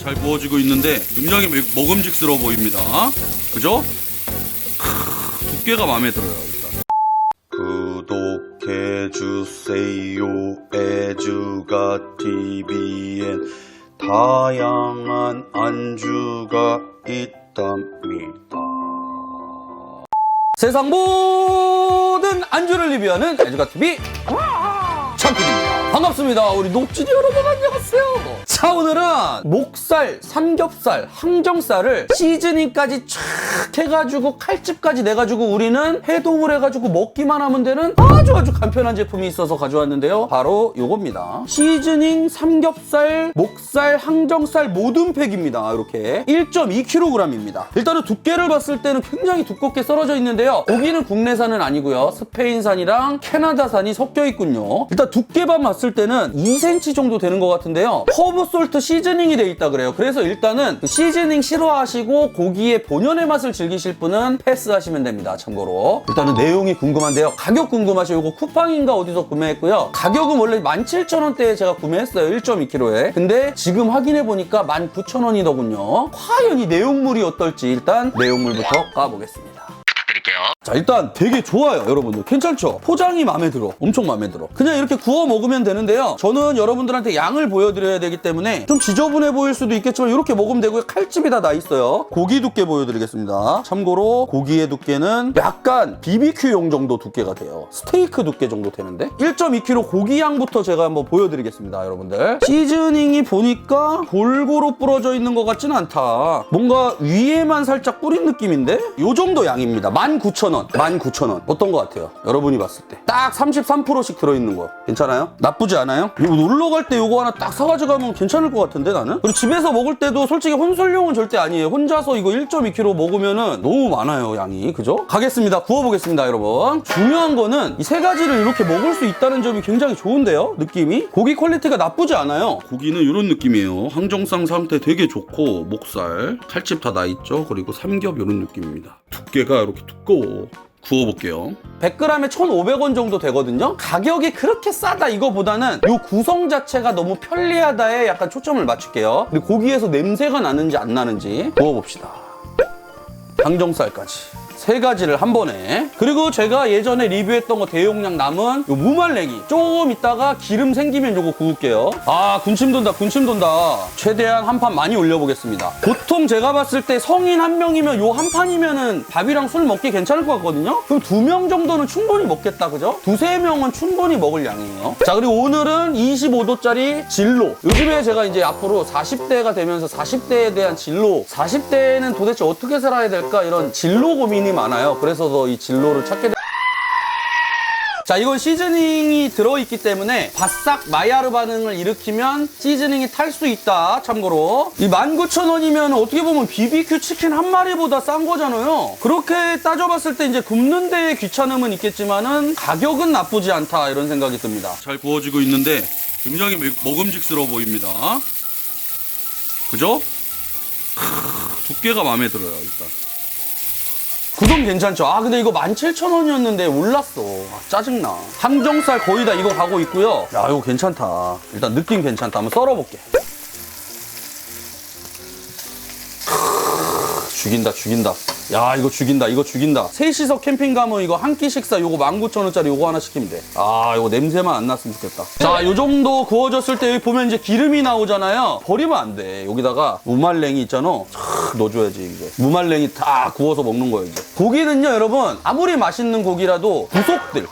잘 구워지고 있는데 굉장히 먹음직스러워 보입니다. 그죠? 두께가 마음에 들어요. 일단 구독해주세요. 애주가 TV엔 다양한 안주가 있답니다. 세상 모든 안주를 리뷰하는 애주가TV 참PD입니다. 반갑습니다. 우리 녹진이 여러분 안녕하세요. 자, 오늘은 목살, 삼겹살, 항정살을 시즈닝까지 촥 해가지고 칼집까지 내가지고 우리는 해동을 해가지고 먹기만 하면 되는 아주 간편한 제품이 있어서 가져왔는데요. 바로 요겁니다. 시즈닝 삼겹살, 목살, 항정살 모든 팩입니다. 이렇게 1.2kg입니다. 일단은 두께를 봤을 때는 굉장히 두껍게 썰어져 있는데요. 고기는 국내산은 아니고요. 스페인산이랑 캐나다산이 섞여 있군요. 일단 두께만 봤을 때는 2cm 정도 되는 것 같은데요. 허브 솔트 시즈닝이 돼 있다 그래요. 그래서 일단은 그 시즈닝 싫어하시고 고기의 본연의 맛을 즐기실 분은 패스하시면 됩니다. 참고로 일단은 내용이 궁금한데요. 가격 궁금하시고 이거 쿠팡인가 어디서 구매했고요. 가격은 원래 17,000원대에 제가 구매했어요. 1.2kg에. 근데 지금 확인해보니까 19,000원이더군요. 과연 이 내용물이 어떨지 일단 내용물부터 까보겠습니다. 자, 일단 되게 좋아요. 여러분들 괜찮죠? 포장이 마음에 들어. 엄청 마음에 들어. 그냥 이렇게 구워 먹으면 되는데요. 저는 여러분들한테 양을 보여드려야 되기 때문에 좀 지저분해 보일 수도 있겠지만 이렇게 먹으면 되고요. 칼집이 다 나 있어요. 고기 두께 보여드리겠습니다. 참고로 고기의 두께는 약간 BBQ용 정도 두께가 돼요. 스테이크 두께 정도 되는데 1.2kg 고기 양부터 제가 한번 보여드리겠습니다. 여러분들 시즈닝이 보니까 골고루 뿌려져 있는 것 같지는 않다. 뭔가 위에만 살짝 뿌린 느낌인데 요 정도 양입니다. 19,000원. 19,000원. 어떤 것 같아요? 여러분이 봤을 때. 딱 33%씩 들어있는 거. 괜찮아요? 나쁘지 않아요? 이거 놀러 갈 때 이거 하나 딱 사가지고 가면 괜찮을 것 같은데, 나는? 그리고 집에서 먹을 때도 솔직히 혼술용은 절대 아니에요. 혼자서 이거 1.2kg 먹으면은 너무 많아요, 양이. 그죠? 가겠습니다. 구워보겠습니다, 여러분. 중요한 거는 이 세 가지를 이렇게 먹을 수 있다는 점이 굉장히 좋은데요? 느낌이? 고기 퀄리티가 나쁘지 않아요. 고기는 이런 느낌이에요. 항정살 상태 되게 좋고, 목살, 칼집 다 나 있죠? 그리고 삼겹 이런 느낌입니다. 두께가 이렇게 두꺼워. 구워볼게요. 100g에 1,500원 정도 되거든요. 가격이 그렇게 싸다 이거보다는 이 구성 자체가 너무 편리하다에 약간 초점을 맞출게요. 근데 고기에서 냄새가 나는지 안 나는지 구워봅시다. 항정살까지. 세 가지를 한 번에. 그리고 제가 예전에 리뷰했던 거 대용량 남은 요 무말랭이 조금 있다가 기름 생기면 요거 구울게요. 아, 군침 돈다. 최대한 한 판 많이 올려보겠습니다. 보통 제가 봤을 때 성인 한 명이면 요 한 판이면은 밥이랑 술 먹기 괜찮을 것 같거든요. 그럼 2명 정도는 충분히 먹겠다, 그죠? 2~3명은 충분히 먹을 양이에요. 자, 그리고 오늘은 25도짜리 진로. 요즘에 제가 이제 앞으로 40대가 되면서 40대에 대한 진로, 40대는 도대체 어떻게 살아야 될까 이런 진로 고민이 많아요. 그래서 더 이 진로를 찾게 자, 이건 시즈닝이 들어있기 때문에 바싹 마이야르 반응을 일으키면 시즈닝이 탈 수 있다. 참고로 이 19,000원이면 어떻게 보면 BBQ 치킨 한 마리보다 싼 거잖아요. 그렇게 따져봤을 때 이제 굽는 데에 귀찮음은 있겠지만은 가격은 나쁘지 않다 이런 생각이 듭니다. 잘 구워지고 있는데 굉장히 먹음직스러워 보입니다. 그죠? 두께가 마음에 들어요. 일단 구성 괜찮죠? 아, 근데 이거 17,000원이었는데 올랐어. 아, 짜증나. 항정살 거의 다 이거 가고 있고요. 야, 이거 괜찮다. 일단 느낌 괜찮다. 한번 썰어볼게. 죽인다. 야, 이거 죽인다. 셋이서 캠핑 가면 이거 한 끼 식사 요거 19,000원짜리 요거 하나 시키면 돼. 아, 이거 냄새만 안 났으면 좋겠다. 자, 요 정도 구워졌을 때 여기 보면 이제 기름이 나오잖아요. 버리면 안 돼. 여기다가 무말랭이 있잖아. 넣어줘야지, 이게. 무말랭이 다 구워서 먹는 거예요, 이제. 고기는요, 여러분, 아무리 맛있는 고기라도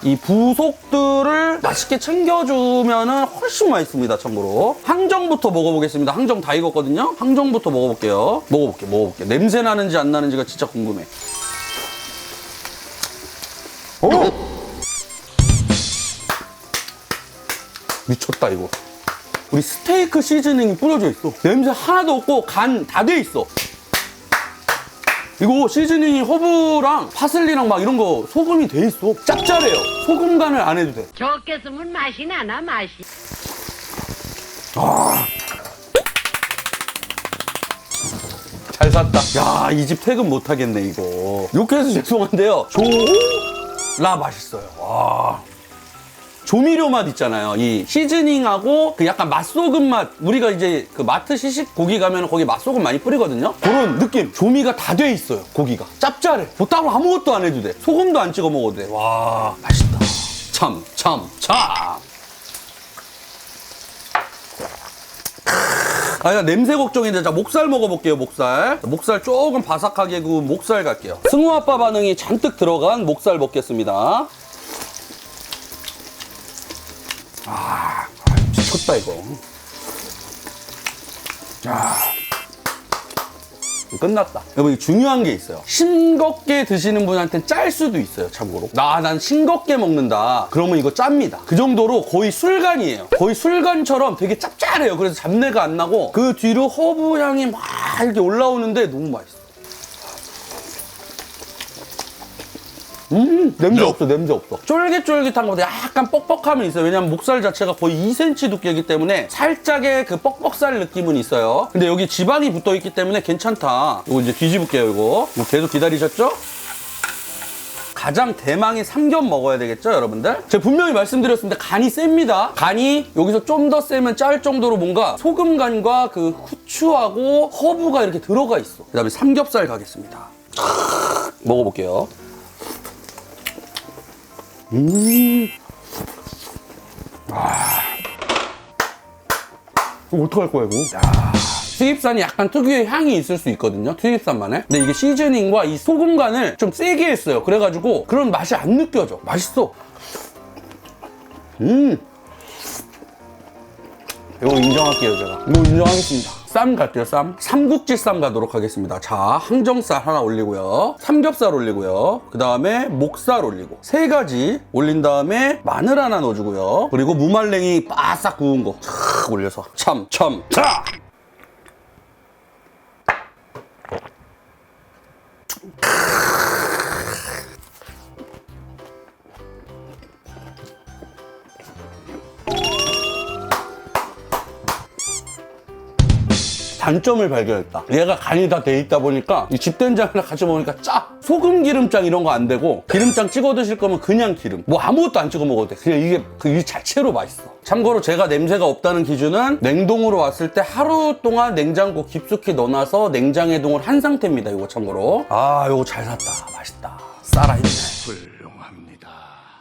이 부속들을 맛있게 챙겨주면은 훨씬 맛있습니다, 참고로. 항정부터 먹어보겠습니다. 항정 다 익었거든요? 항정부터 먹어볼게요. 먹어볼게. 냄새 나는지 안 나는지가 진짜 궁금해. 미쳤다, 이거. 우리 스테이크 시즈닝이 뿌려져 있어. 냄새 하나도 없고 간 다 돼 있어. 이거 시즈닝이 허브랑 파슬리랑 막 이런 거 소금이 돼 있어. 짭짤해요. 소금 간을 안 해도 돼. 적게 쓰면 맛이 나나 맛이. 아. 잘 샀다. 야, 이 집 퇴근 못 하겠네, 이거. 욕해서 죄송한데요. 졸라 맛있어요. 와. 조미료 맛 있잖아요. 이 시즈닝하고 그 약간 맛소금 맛. 우리가 이제 그 마트 시식 고기 가면 거기 맛소금 많이 뿌리거든요. 그런 느낌. 조미가 다 돼 있어요. 고기가 짭짤해. 뭐 따로 아무것도 안 해도 돼. 소금도 안 찍어 먹어도 돼. 와, 맛있다. 참. 나 냄새 걱정인데, 자, 목살 먹어볼게요, 목살. 목살 조금 바삭하게 구운 목살 갈게요. 승우 아빠 반응이 잔뜩 들어간 목살 먹겠습니다. 미쳤다, 이거. 자. 끝났다. 여러분, 중요한 게 있어요. 싱겁게 드시는 분한테는 짤 수도 있어요, 참고로. 난 싱겁게 먹는다. 그러면 이거 짭니다. 그 정도로 거의 술간이에요. 거의 술간처럼 되게 짭짤해요. 그래서 잡내가 안 나고 그 뒤로 허브 향이 막 이렇게 올라오는데 너무 맛있어. 냄새 없어. 쫄깃쫄깃한 것보다 약간 뻑뻑함은 있어요. 왜냐면 목살 자체가 거의 2cm 두께이기 때문에 살짝의 그 뻑뻑살 느낌은 있어요. 근데 여기 지방이 붙어있기 때문에 괜찮다. 이거 이제 뒤집을게요, 이거 계속 기다리셨죠? 가장 대망의 삼겹 먹어야 되겠죠, 여러분들? 제가 분명히 말씀드렸습니다. 간이 셉니다. 간이 여기서 좀 더 세면 짤 정도로 뭔가 소금 간과 그 후추하고 허브가 이렇게 들어가 있어. 그 다음에 삼겹살 가겠습니다. 먹어볼게요. 이거 어떡할 거야, 이거? 수입산이 약간 특유의 향이 있을 수 있거든요, 수입산만에. 근데 이게 시즈닝과 이 소금 간을 좀 세게 했어요. 그래가지고 그런 맛이 안 느껴져. 맛있어. 이거 인정할게요, 제가. 이거 인정하겠습니다. 쌈 갈게요, 쌈. 삼국지 쌈 가도록 하겠습니다. 자, 항정살 하나 올리고요. 삼겹살 올리고요. 그 다음에 목살 올리고. 3가지 올린 다음에 마늘 하나 넣어주고요. 그리고 무말랭이 바싹 구운 거 촥 올려서 참. 단점을 발견했다. 얘가 간이 다 돼 있다 보니까 이 집된장이랑 같이 먹으니까 짜. 소금 기름장 이런 거 안 되고 기름장 찍어 드실 거면 그냥 기름. 뭐 아무것도 안 찍어 먹어도 돼. 그냥 이게 그 자체로 맛있어. 참고로 제가 냄새가 없다는 기준은 냉동으로 왔을 때 하루 동안 냉장고 깊숙이 넣어놔서 냉장해동을 한 상태입니다. 이거 참고로. 이거 잘 샀다. 맛있다. 살아있네. 훌륭합니다.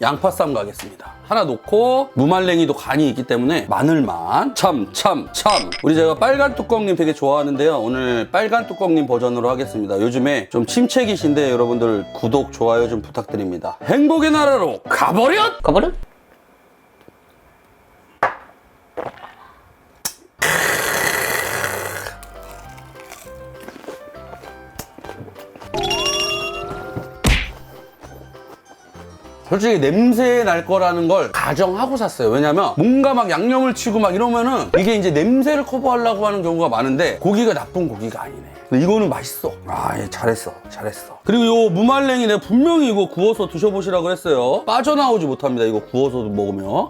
양파쌈 가겠습니다. 하나 놓고 무말랭이도 간이 있기 때문에 마늘만. 참. 우리 제가 빨간 뚜껑님 되게 좋아하는데요. 오늘 빨간 뚜껑님 버전으로 하겠습니다. 요즘에 좀 침체기신데 여러분들 구독, 좋아요 좀 부탁드립니다. 행복의 나라로 가버려! 솔직히 냄새 날 거라는 걸 가정하고 샀어요. 왜냐면 뭔가 막 양념을 치고 막 이러면은 이게 이제 냄새를 커버하려고 하는 경우가 많은데 고기가 나쁜 고기가 아니네. 근데 이거는 맛있어. 얘 잘했어. 그리고 요 무말랭이 내가 분명히 이거 구워서 드셔보시라고 했어요. 빠져나오지 못합니다. 이거 구워서 먹으면.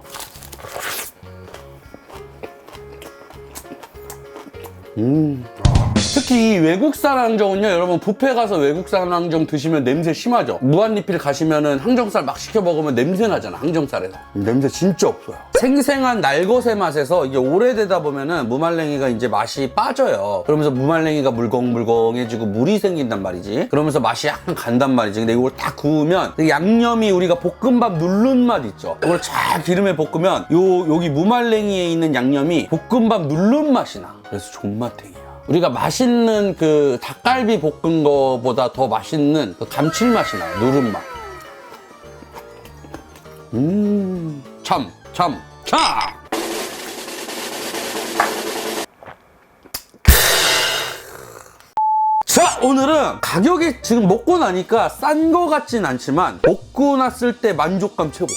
특히 이 외국산 항정은요, 여러분 뷔페 가서 외국산 항정 드시면 냄새 심하죠. 무한리필 가시면은 항정살 막 시켜 먹으면 냄새 나잖아, 항정살에서. 냄새 진짜 없어요. 생생한 날것의 맛에서 이게 오래되다 보면은 무말랭이가 이제 맛이 빠져요. 그러면서 무말랭이가 물컹물컹해지고 물이 생긴단 말이지. 그러면서 맛이 약간 간단 말이지. 근데 이걸 딱 구우면 양념이 우리가 볶음밥 누른 맛 있죠. 이걸 쫙 기름에 볶으면 여기 무말랭이에 있는 양념이 볶음밥 누른 맛이 나. 그래서 존맛탱이야. 우리가 맛있는 그 닭갈비 볶은 거보다 더 맛있는 그 감칠맛이 나요. 누른 맛. 참. 자, 오늘은 가격이 지금 먹고 나니까 싼 거 같진 않지만 먹고 났을 때 만족감 최고.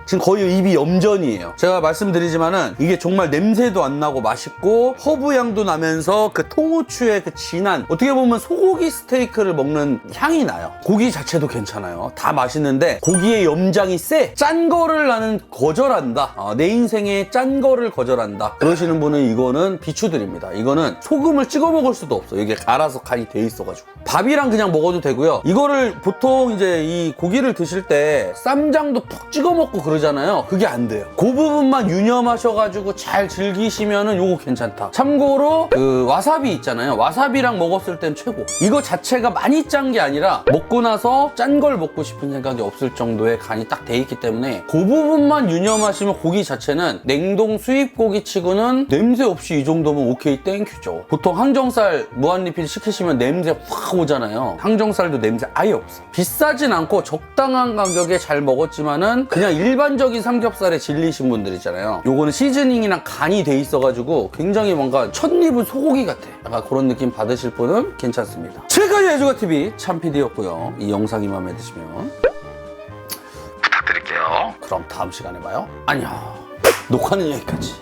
지금 거의 입이 염전이에요. 제가 말씀드리지만은 이게 정말 냄새도 안 나고 맛있고 허브 향도 나면서 그 통후추의 그 진한, 어떻게 보면 소고기 스테이크를 먹는 향이 나요. 고기 자체도 괜찮아요. 다 맛있는데 고기의 염장이 세. 짠 거를 나는 거절한다. 내 인생에 짠 거를 거절한다. 그러시는 분은 이거는 비추드립니다. 이거는 소금을 찍어 먹을 수도 없어. 이게 갈아서 간이 돼 있어가지고. 밥이랑 그냥 먹어도 되고요. 이거를 보통 이제 이 고기를 드실 때 쌈장도 푹 찍어 먹고 그러잖아요. 그게 안 돼요. 그 부분만 유념하셔가지고 잘 즐기시면은 요거 괜찮다. 참고로 그 와사비 있잖아요. 와사비랑 먹었을 땐 최고. 이거 자체가 많이 짠 게 아니라 먹고 나서 짠 걸 먹고 싶은 생각이 없을 정도의 간이 딱 돼 있기 때문에 그 부분만 유념하시면 고기 자체는 냉동 수입 고기 치고는 냄새 없이 이 정도면 오케이 땡큐죠. 보통 항정살 무한리필 시키시면 냄새 확 오잖아요. 항정살도 냄새 아예 없어. 비싸진 않고 적당한 가격에 잘 먹었지만은 그냥 일반적인 삼겹살에 질리신 분들 있잖아요. 요거는 시즈닝이랑 간이 돼 있어가지고 굉장히 뭔가 첫 입은 소고기 같아. 약간 그런 느낌 받으실 분은 괜찮습니다. 지금까지 애주가TV 참PD였고요. 이 영상이 마음에 드시면 부탁드릴게요. 그럼 다음 시간에 봐요. 안녕. 녹화는 여기까지.